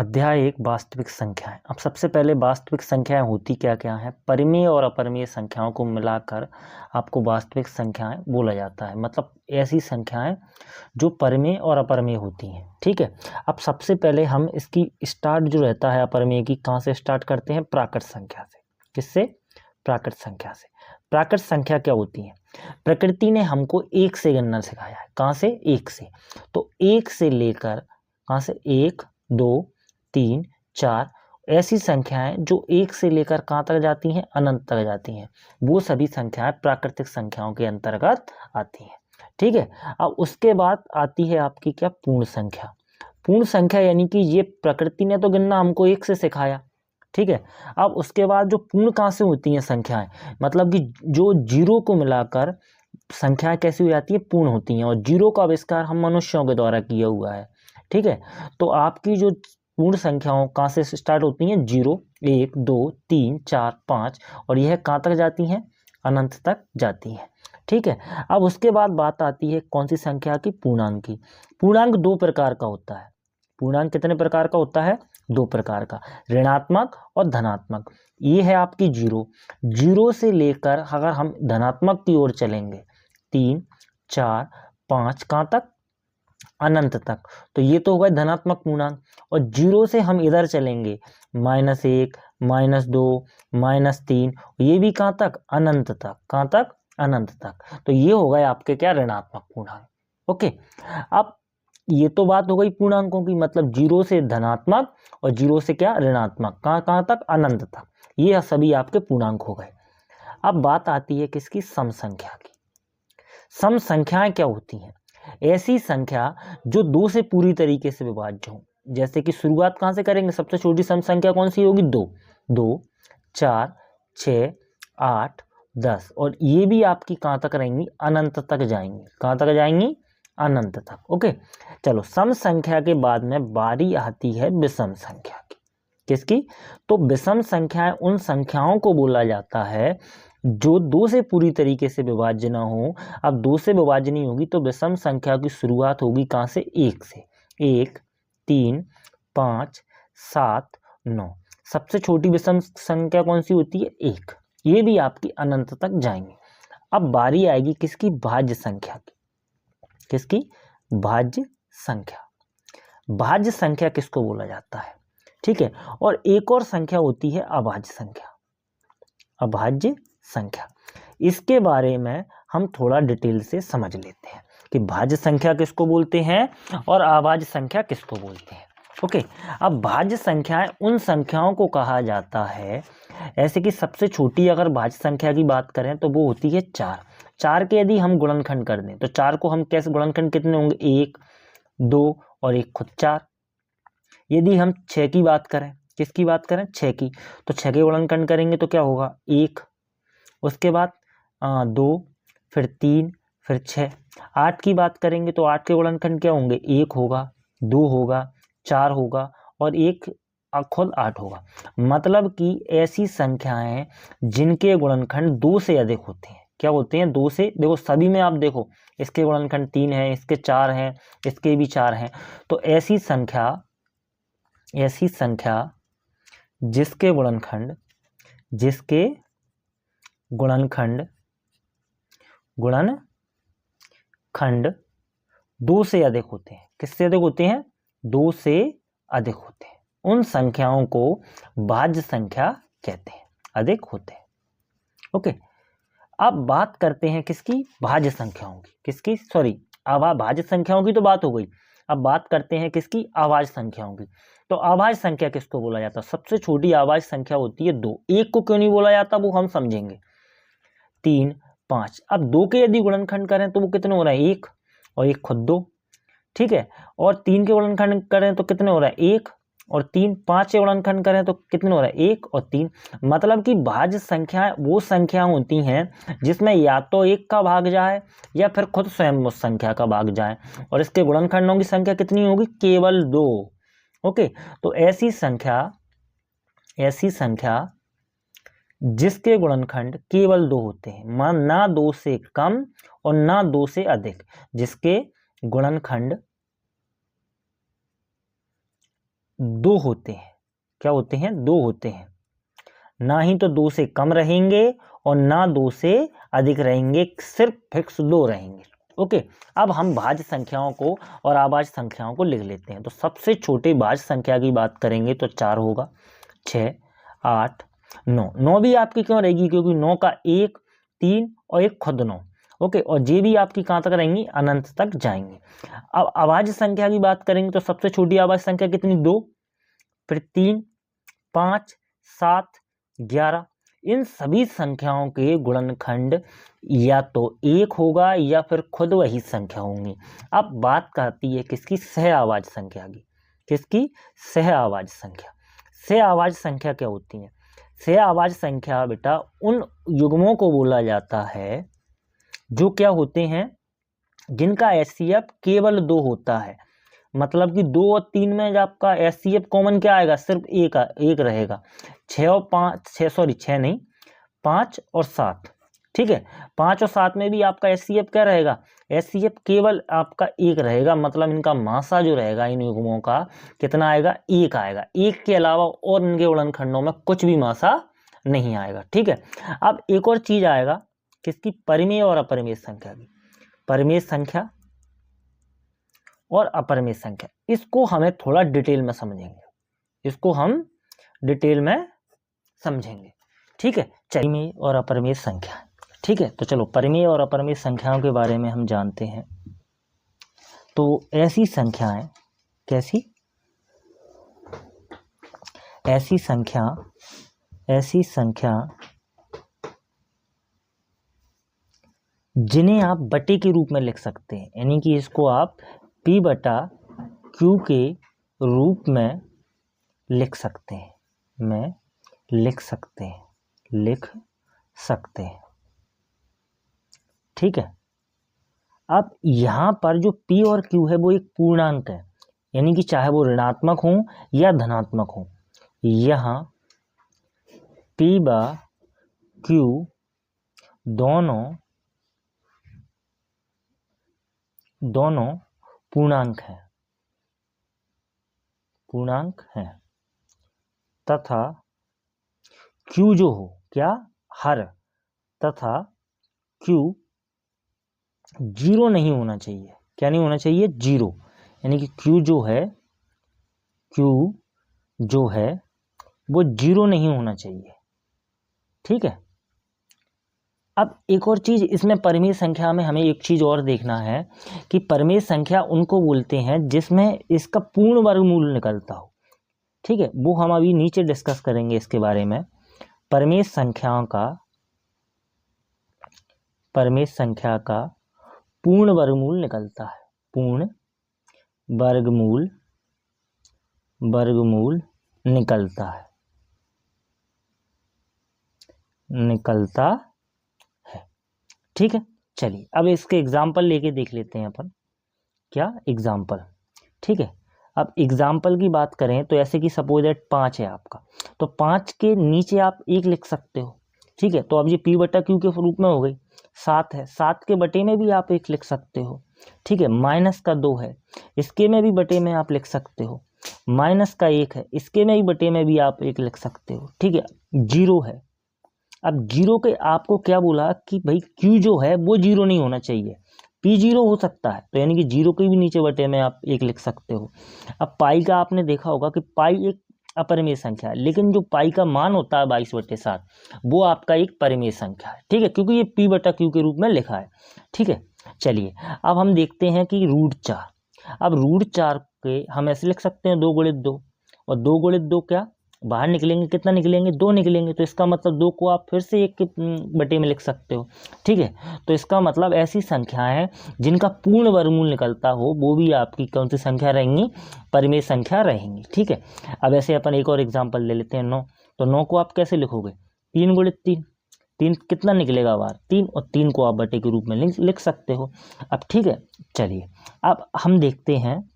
अध्याय 1 वास्तविक संख्याएं। अब सबसे पहले वास्तविक संख्याएं होती क्या क्या हैं। परिमेय और अपरिमेय संख्याओं को मिलाकर आपको वास्तविक संख्याएं बोला जाता है। मतलब ऐसी संख्याएं जो परिमेय और अपरिमेय होती हैं। ठीक है। अब सबसे पहले हम इसकी स्टार्ट जो रहता है अपरिमेय की, कहाँ से स्टार्ट करते हैं? प्राकृत संख्या से। किससे? प्राकृत संख्या से। प्राकृत संख्या क्या होती है? प्रकृति ने हमको 1 से गणना सिखाया है। कहाँ से? 1 से। तो 1 से लेकर कहाँ से? 1 2 3 4 ऐसी संख्याएं जो 1 से लेकर कहाँ तक जाती हैं? अनंत तक जाती हैं। वो सभी संख्याएं प्राकृतिक संख्याओं के अंतर्गत आती हैं। ठीक है। अब उसके बाद आती है आपकी क्या? पूर्ण संख्या। पूर्ण संख्या यानी कि ये प्रकृति ने तो गिनना हमको 1 से सिखाया। ठीक है। अब उसके बाद जो पूर्ण कहाँ से होती हैं संख्याएं, मतलब कि जो जीरो को मिलाकर संख्याएं कैसी हो जाती है? पूर्ण होती हैं। और जीरो का आविष्कार हम मनुष्यों के द्वारा किया हुआ है। ठीक है। तो आपकी जो पूर्ण संख्याओं कहाँ से स्टार्ट होती हैं? 0 1 2 3 4 5 और यह कहाँ तक जाती हैं? अनंत तक जाती हैं। ठीक है। अब उसके बाद बात आती है कौन सी संख्या की? पूर्णांक की। पूर्णांक 2 प्रकार का होता है। पूर्णांक कितने प्रकार का होता है? 2 प्रकार का, ऋणात्मक और धनात्मक। ये है आपकी 0। 0 से लेकर अगर हम धनात्मक की ओर चलेंगे 3 4 5 कहाँ तक? अनंत तक। तो ये तो होगा धनात्मक पूर्णांक। और 0 से हम इधर चलेंगे -1 -2 -3, ये भी कहाँ तक? अनंत तक। कहाँ तक? अनंत तक। तो ये हो गए आपके क्या? ऋणात्मक पूर्णांक। ओके। अब ये तो बात हो गई पूर्णांकों की, मतलब 0 से धनात्मक और 0 से क्या? ऋणात्मक। कहाँ कहाँ तक? अनंत तक। ये सभी आपके पूर्णांक हो गए। अब बात आती है किसकी? सम संख्या की। सम संख्याएं क्या होती हैं? ऐसी संख्या जो 2 से पूरी तरीके से विभाज्य हो। जैसे कि शुरुआत कहाँ से करेंगे? सबसे छोटी सम संख्या कौन सी होगी? 2 2 4 6 8 10। और ये भी आपकी कहाँ तक रहेंगी? अनंत तक जाएंगी। कहाँ तक जाएंगी? अनंत तक। ओके। चलो, सम संख्या के बाद में बारी आती है विषम संख्या की। किसकी? तो विषम संख्याएं उन संख्याओं को बोला जाता है जो 2 से पूरी तरीके से विभाज्य ना हो। अब 2 से विभाज्य नहीं होगी तो विषम संख्या की शुरुआत होगी कहाँ से? 1 से। 1 3 5 7 9। सबसे छोटी विषम संख्या कौन सी होती है? 1। ये भी आपकी अनंत तक जाएंगे। अब बारी आएगी किसकी? भाज्य संख्या की। किसकी? भाज्य संख्या। भाज्य संख्या किसको बोला जाता है? ठीक है। और एक और संख्या होती है अभाज्य संख्या। अभाज्य संख्या, इसके बारे में हम थोड़ा डिटेल से समझ लेते हैं कि भाज्य संख्या किसको बोलते हैं और अभाज्य संख्या किसको बोलते हैं। ओके। अब भाज्य संख्याएं उन संख्याओं को कहा जाता है, ऐसे कि सबसे छोटी अगर भाज्य संख्या की बात करें तो वो होती है 4। 4 के यदि हम गुणनखंड कर दें तो 4 को हम कैसे गुणनखंड कितने होंगे? 1 2 और 1 खुद 4। यदि हम 6 की बात करें, किसकी बात करें? 6 की, तो 6 के गुणनखंड करेंगे तो क्या होगा? 1, उसके बाद 2, फिर 3, फिर 6। 8 की बात करेंगे तो 8 के गुणनखंड क्या होंगे? 1 होगा, 2 होगा, 4 होगा और 1 खुद 8 होगा। मतलब कि ऐसी संख्याएं जिनके गुणनखंड 2 से अधिक होते हैं। क्या होते हैं? 2 से। देखो सभी में आप देखो, इसके गुणनखंड 3 है, इसके 4 हैं, इसके भी 4 हैं। तो ऐसी संख्या जिसके गुणनखंड 2 से अधिक होते हैं। किससे अधिक होते हैं? 2 से अधिक होते हैं। उन संख्याओं को भाज्य संख्या कहते हैं, अधिक होते हैं। ओके। अब बात करते हैं किसकी? भाज्य संख्याओं की। किसकी? भाज्य संख्याओं की तो बात हो गई। अब बात करते हैं किसकी? अभाज्य संख्याओं की। तो अभाज्य संख्या किसको बोला जाता है? सबसे छोटी अभाज्य संख्या होती है 2। 1 को क्यों नहीं बोला जाता वो हम समझेंगे। 3 5। अब 2 के यदि गुणनखंड करें तो वो कितने हो रहा है? 1 और 1 खुद 2। ठीक है। और 3 के गुणनखंड करें तो कितने हो रहा है? 1 और 3। 5 के गुणनखंड करें तो कितने हो रहा है? 1 और 3। मतलब कि भाज्य संख्याएं वो संख्याएं होती हैं जिसमें या तो 1 का भाग जाए या फिर खुद स्वयं उस संख्या का भाग जाए। और इसके गुणनखंडों की संख्या कितनी होगी? केवल 2। ओके। तो ऐसी संख्या जिसके गुणनखंड केवल 2 होते हैं, ना 2 से कम और ना 2 से अधिक, जिसके गुणनखंड 2 होते हैं। क्या होते हैं? 2 होते हैं। ना ही तो 2 से कम रहेंगे और ना 2 से अधिक रहेंगे, सिर्फ फिक्स 2 रहेंगे। ओके, अब हम भाज्य संख्याओं को और अभाज्य संख्याओं को लिख लेते हैं। तो सबसे छोटे भाज्य संख्या की बात करेंगे तो 4 होगा, 6, 8, 9। 9 भी आपकी क्यों रहेगी? क्योंकि 9 का 1, 3 और 1 खुद 9। ओके, और ये भी आपकी कहाँ तक रहेंगी? अनंत तक जाएंगे। अब अभाज्य संख्या की बात करेंगे तो सबसे छोटी अभाज्य संख्या कितनी? 2, फिर 3, 5, 7, 11। इन सभी संख्याओं के गुणनखंड या तो 1 होगा या फिर खुद वही संख्या होंगी। अब बात करती है किसकी? सह अभाज्य संख्या की। किसकी? सह अभाज्य संख्या। सह अभाज्य संख्या क्या होती है? सह अभाज्य संख्या बेटा उन युग्मों को बोला जाता है जो क्या होते हैं? जिनका HCF केवल 2 होता है। मतलब कि 2 और 3 में आपका HCF कॉमन क्या आएगा? सिर्फ एक रहेगा। 6 और 5, 6 नहीं, 5 और 7। ठीक है, 5 और 7 में भी आपका HCF क्या रहेगा? HCF केवल आपका 1 रहेगा। मतलब इनका मासा जो रहेगा इन युग्मों का कितना आएगा? 1 आएगा। 1 के अलावा और इनके गुणनखंडों में कुछ भी मासा नहीं आएगा। ठीक है, अब एक और चीज आएगा किसकी? परिमेय और अपरिमेय संख्या की। परिमेय संख्या और अपरिमेय संख्या, इसको हमें थोड़ा डिटेल में समझेंगे। इसको हम डिटेल में समझेंगे। ठीक है, परिमेय और अपरिमेय संख्या। ठीक है, तो चलो परिमेय और अपरिमेय संख्याओं के बारे में हम जानते हैं। तो ऐसी संख्याएं, कैसी? ऐसी संख्या जिन्हें आप बटे के रूप में लिख सकते हैं, यानी कि इसको आप P/Q के रूप में लिख सकते हैं, लिख सकते हैं। ठीक है, अब यहाँ पर जो P और Q है वो एक पूर्णांक है, यानी कि चाहे वो ऋणात्मक हो या धनात्मक हो, यहाँ P/Q दोनों पूर्णांक हैं तथा Q जो हो क्या? हर, तथा Q 0 नहीं होना चाहिए। क्या नहीं होना चाहिए? 0। यानी कि Q जो है वो 0 नहीं होना चाहिए। ठीक है, अब एक और चीज इसमें परिमेय संख्या में हमें एक चीज और देखना है कि परिमेय संख्या उनको बोलते हैं जिसमें इसका पूर्ण वर्गमूल निकलता हो। ठीक है, वो हम अभी नीचे डिस्कस करेंगे इसके बारे में। परिमेय संख्या का पूर्ण वर्गमूल निकलता है। पूर्ण वर्गमूल निकलता है। ठीक है, चलिए अब इसके एग्जाम्पल लेके देख लेते हैं अपन। क्या? एग्जाम्पल। ठीक है, अब एग्जाम्पल की बात करें तो ऐसे कि सपोज दैट 5 है आपका, तो 5 के नीचे आप 1 लिख सकते हो। ठीक है, तो अब ये P/Q के रूप में हो गई। 7 है, 7 के बटे में भी आप 1 लिख सकते हो। ठीक है, माइनस का 2 है, इसके में भी बटे में आप लिख सकते हो। माइनस का 1 है, इसके में भी बटे में भी आप 1 लिख सकते हो। ठीक है, 0 है। अब 0 के आपको क्या बोला कि भाई Q जो है वो 0 नहीं होना चाहिए, P 0 हो सकता है, तो यानी कि 0 के भी नीचे बटे में आप 1 लिख सकते हो। अब पाई का आपने देखा होगा कि पाई एक अपरिमेय संख्या है, लेकिन जो पाई का मान होता है 22/7 वो आपका एक परिमेय संख्या है। ठीक है, क्योंकि ये P/Q के रूप में लिखा है। ठीक है, चलिए अब हम देखते हैं कि √4। अब √4 के हम ऐसे लिख सकते हैं 2 × 2, और 2 × 2 क्या? बाहर निकलेंगे, कितना निकलेंगे? 2 निकलेंगे, तो इसका मतलब 2 को आप फिर से 1 के बटे में लिख सकते हो। ठीक है, तो इसका मतलब ऐसी संख्याएं जिनका पूर्ण वर्गमूल निकलता हो वो भी आपकी कौन सी संख्या रहेंगी? परिमेय संख्या रहेंगी। ठीक है, अब ऐसे अपन एक और एग्जाम्पल ले लेते हैं। 9, तो 9 को आप कैसे लिखोगे? 3 × 3, 3 कितना निकलेगा बाहर? 3, और 3 को आप बटे के रूप में लिख सकते हो। अब ठीक है, चलिए अब हम देखते हैं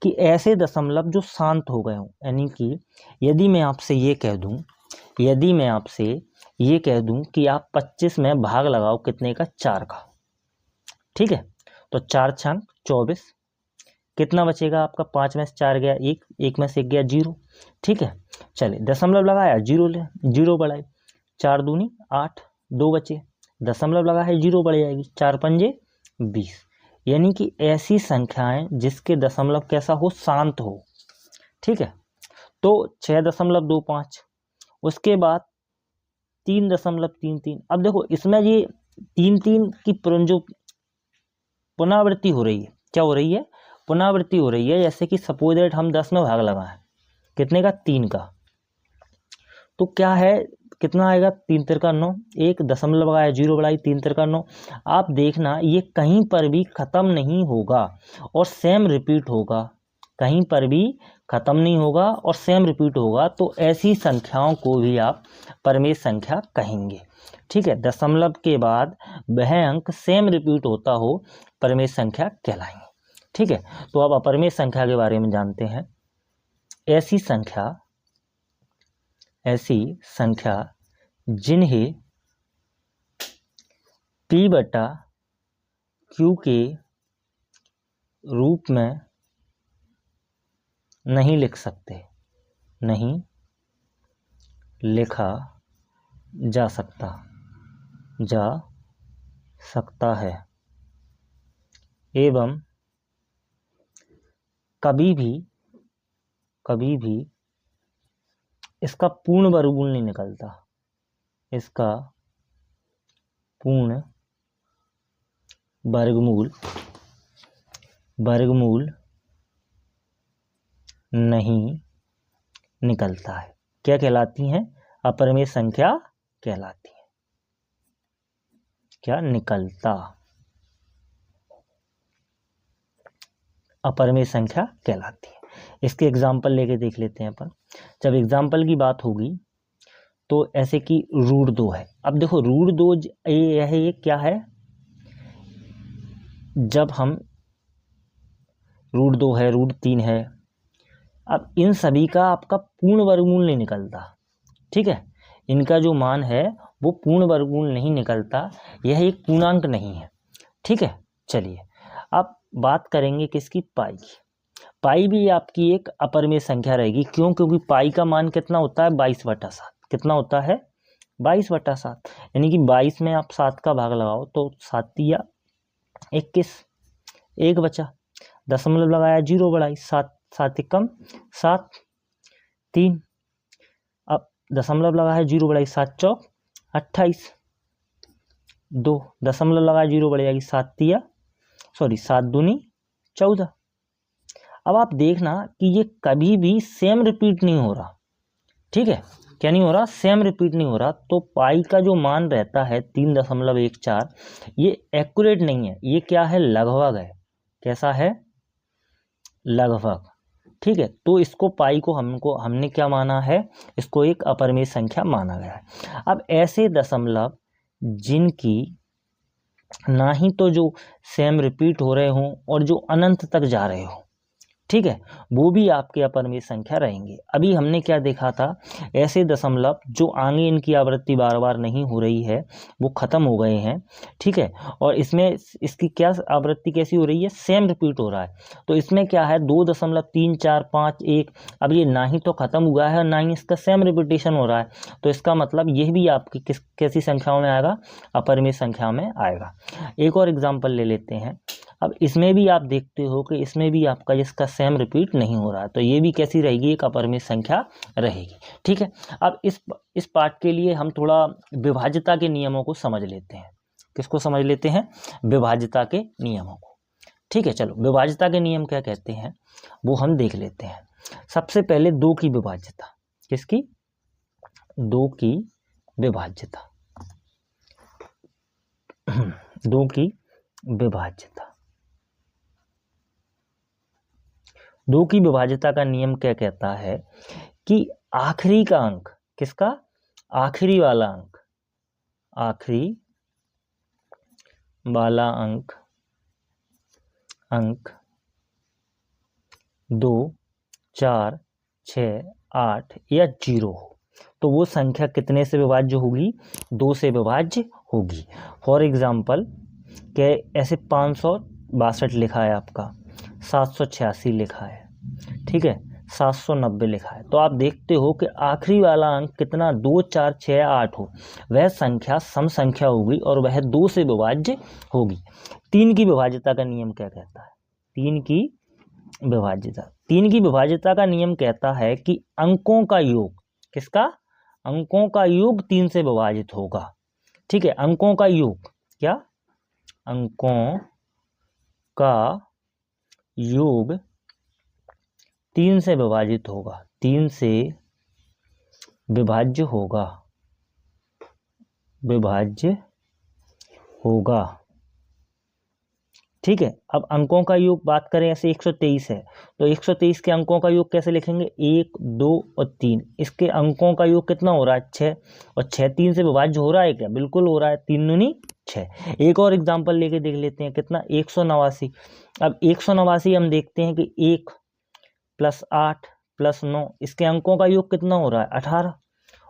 कि ऐसे दशमलव जो शांत हो गए हों, यानी कि यदि मैं आपसे ये कह दूं कि आप 25 में भाग लगाओ कितने का? 4 का। ठीक है, तो 4 × 24, कितना बचेगा आपका, 5 में से 4 गया 1, 1 में से 1 गया 0। ठीक है, चलिए दशमलव लगाया, जीरो बढ़ाई, 4 दूनी 8, 2 बचे, दशमलव लगा है 0 बढ़ जाएगी, 4 पंजे 20। यानी कि ऐसी संख्याएं जिसके दशमलव कैसा हो, शांत हो। ठीक है, तो 6.25, उसके बाद 3.33। अब देखो इसमें ये 3 की जो पुनरावृत्ति हो रही है, क्या हो रही है, पुनरावृत्ति हो रही है। जैसे कि सपोज दैट हम 10 में भाग लगाएं, कितने का, 3 का, तो क्या है, कितना आएगा, 3 तिरका 9, एक दशमलव लगाया 0 बढ़ाई, 3 तिरका 9। आप देखना ये कहीं पर भी खत्म नहीं होगा और सेम रिपीट होगा, कहीं पर भी खत्म नहीं होगा और सेम रिपीट होगा। तो ऐसी संख्याओं को भी आप परमेय संख्या कहेंगे। ठीक है, दशमलव के बाद वह अंक सेम रिपीट होता हो, परमेय संख्या कहलाएंगे। ठीक है, तो अब अपरमेय संख्या के बारे में जानते हैं। ऐसी संख्या जिन्हें P/Q के रूप में नहीं लिख सकते, नहीं लिखा जा सकता है एवं कभी भी इसका पूर्ण वर्गमूल नहीं निकलता, इसका पूर्ण वर्गमूल नहीं निकलता है। क्या कहलाती हैं, अपरमेय संख्या कहलाती है। क्या निकलता, अपरमेय संख्या कहलाती है। इसके एग्जाम्पल लेके देख लेते हैं अपन। जब एग्जाम्पल की बात होगी तो ऐसे कि √2 है। अब देखो √2 ये क्या है, जब हम √2 है, √3 है, अब इन सभी का आपका पूर्ण वर्गमूल नहीं निकलता। ठीक है, इनका जो मान है वो पूर्ण वर्गमूल नहीं निकलता, यह एक पूर्णांक नहीं है। ठीक है, चलिए अब बात करेंगे किसकी, पाई की। पाई भी आपकी एक अपरमेय संख्या रहेगी। क्यों, क्योंकि पाई का मान कितना होता है, 22/7। कितना होता है, 22/7। यानी कि 22 में आप 7 का भाग लगाओ तो 7 या 21, 1 बचा, दशमलव लगाया 0 बढ़ाई, 7 कम 7, 3, अब दशमलव लगा है 0 बढ़ाई, 7 चौक 28, 2 दशमलव लगाया 0 बढ़ जाएगी, 7 दूनी 14। अब आप देखना कि ये कभी भी सेम रिपीट नहीं हो रहा। ठीक है, क्या नहीं हो रहा, सेम रिपीट नहीं हो रहा। तो पाई का जो मान रहता है 3.14, ये एक्यूरेट नहीं है, ये क्या है, लगभग है। कैसा है, लगभग। ठीक है, तो इसको पाई को हमने क्या माना है, इसको एक अपरमेय संख्या माना गया है। अब ऐसे दशमलव जिनकी ना ही तो जो सेम रिपीट हो रहे हों और जो अनंत तक जा रहे हो, ठीक है, वो भी आपके अपरमेय संख्या रहेंगे। अभी हमने क्या देखा था, ऐसे दशमलव जो आगे इनकी आवृत्ति बार बार नहीं हो रही है, वो खत्म हो गए हैं। ठीक है, और इसमें इसकी क्या आवृत्ति कैसी हो रही है, सेम रिपीट हो रहा है। तो इसमें क्या है, 2.3, 4, 5, 1, अब ये ना ही तो खत्म हुआ है और ना ही इसका सेम रिपीटेशन हो रहा है। तो इसका मतलब यह भी आपकी कैसी संख्याओं में आएगा, अपरमेय संख्या में आएगा। एक और एग्जाम्पल ले लेते हैं। अब इसमें भी आप देखते हो कि इसमें भी आपका जिसका सेम रिपीट नहीं हो रहा, तो ये भी कैसी रहेगी, एक अपरमेय संख्या रहेगी। ठीक है, अब इस पार्ट के लिए हम थोड़ा विभाज्यता के नियमों को समझ लेते हैं। किसको समझ लेते हैं, विभाज्यता के नियमों को। ठीक है, चलो विभाज्यता के नियम क्या कहते हैं वो हम देख लेते हैं। सबसे पहले 2 की विभाज्यता, किसकी, 2 की विभाज्यता, 2 की विभाज्यता। 2 की विभाज्यता का नियम क्या कहता है कि आखिरी का अंक, किसका, आखिरी वाला अंक, आखिरी वाला अंक 2, 4, 6, 8 या 0 हो तो वो संख्या कितने से विभाज्य होगी, 2 से विभाज्य होगी। फॉर एग्जाम्पल के ऐसे 562 लिखा है आपका, 786 लिखा है, ठीक है, 790 लिखा है। तो आप देखते हो कि आखिरी वाला अंक कितना 2 4 6 8 हो, वह संख्या सम संख्या होगी और वह 2 से विभाज्य होगी। 3 की विभाज्यता का नियम क्या कहता है? 3 की विभाज्यता का नियम कहता है कि अंकों का योग, किसका? अंकों का योग 3 से विभाजित होगा, ठीक है। अंकों का योग क्या? अंकों का योग 3 से विभाजित होगा, 3 से विभाज्य होगा, ठीक है। अब अंकों का योग बात करें, ऐसे 123 है तो 123 के अंकों का योग कैसे लिखेंगे? 1 2 और 3। इसके अंकों का योग कितना हो रहा है? 6, और 6 3 से विभाज्य हो रहा है क्या? बिल्कुल हो रहा है, 3 दूनी 6। एक और एग्जांपल लेके देख लेते हैं, कितना? 189। अब 189 हम देखते हैं कि 1 + 8 + 9, इसके अंकों का योग कितना हो रहा है? 18,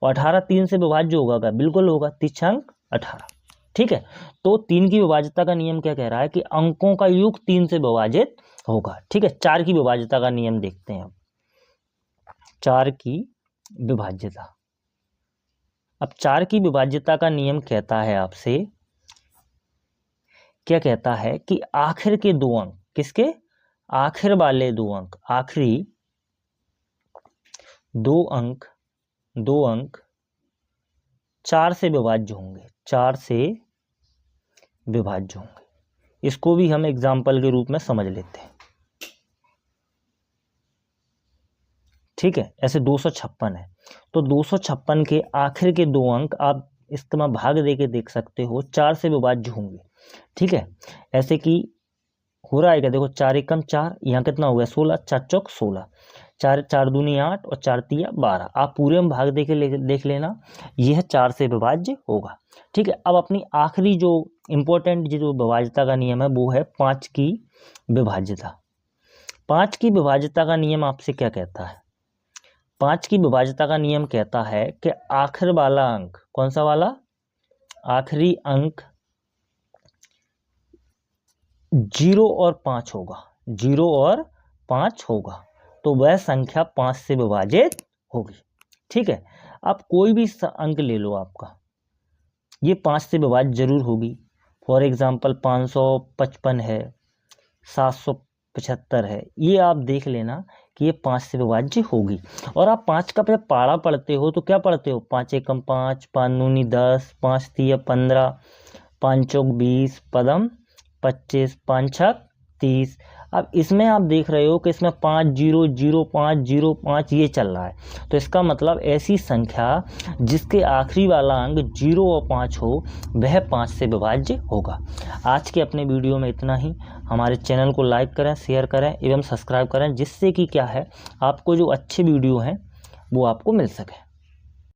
और 18 3 से विभाज्य होगा क्या? बिल्कुल होगा, 3 अंक 18, ठीक है। तो 3 की विभाज्यता का नियम क्या कह रहा है? कि अंकों का योग 3 से विभाजित होगा, ठीक है। 4 की विभाज्यता का नियम देखते हैं। 4 की विभाज्यता, अब 4 की विभाज्यता का नियम कहता है आपसे, क्या कहता है? कि आखिर के 2 अंक, किसके? आखिर वाले 2 अंक, आखिरी 2 अंक 4 से विभाज्य होंगे, 4 से विभाज्य होंगे। इसको भी हम एग्जाम्पल के रूप में समझ लेते हैं, ठीक है। ऐसे 256 है, तो 256 के आखिर के 2 अंक आप इसका भाग दे के देख सकते हो, 4 से विभाज्य होंगे, ठीक है। ऐसे कि हो रहा है क्या? देखो 4 एकम 4, यहाँ कितना हो गया? 16, 4 चौक 16, 4 4 दूनी 8 और 4 तिया 12। आप पूरे में भाग दे के देख लेना, यह 4 से विभाज्य होगा, ठीक है। अब अपनी आखिरी जो इम्पोर्टेंट जो विभाज्यता का नियम है वो है 5 की विभाज्यता। 5 की विभाज्यता का नियम आपसे क्या कहता है? 5 की विभाज्यता का नियम कहता है कि आखिर वाला अंक, कौन सा वाला? आखिरी अंक 0 और 5 होगा, 0 और 5 होगा, तो वह संख्या 5 से विभाजित होगी, ठीक है। आप कोई भी अंक ले लो आपका, ये 5 से विभाज्य जरूर होगी। फॉर एग्जांपल 555 है, 775 है, ये आप देख लेना कि ये 5 से विभाज्य होगी। और आप 5 का जब पारा पढ़ते हो तो क्या पढ़ते हो? 5 एकम 5, 5 दूनी 10, 5 तिया 15, 5 चौक 20, पदम 25, 5 छक 30। अब इसमें आप देख रहे हो कि इसमें 5 0 0 5 0 5 ये चल रहा है, तो इसका मतलब ऐसी संख्या जिसके आखिरी वाला अंक 0 और 5 हो वह 5 से विभाज्य होगा। आज के अपने वीडियो में इतना ही। हमारे चैनल को लाइक करें, शेयर करें एवं सब्सक्राइब करें, जिससे कि क्या है, आपको जो अच्छे वीडियो हैं वो आपको मिल सके।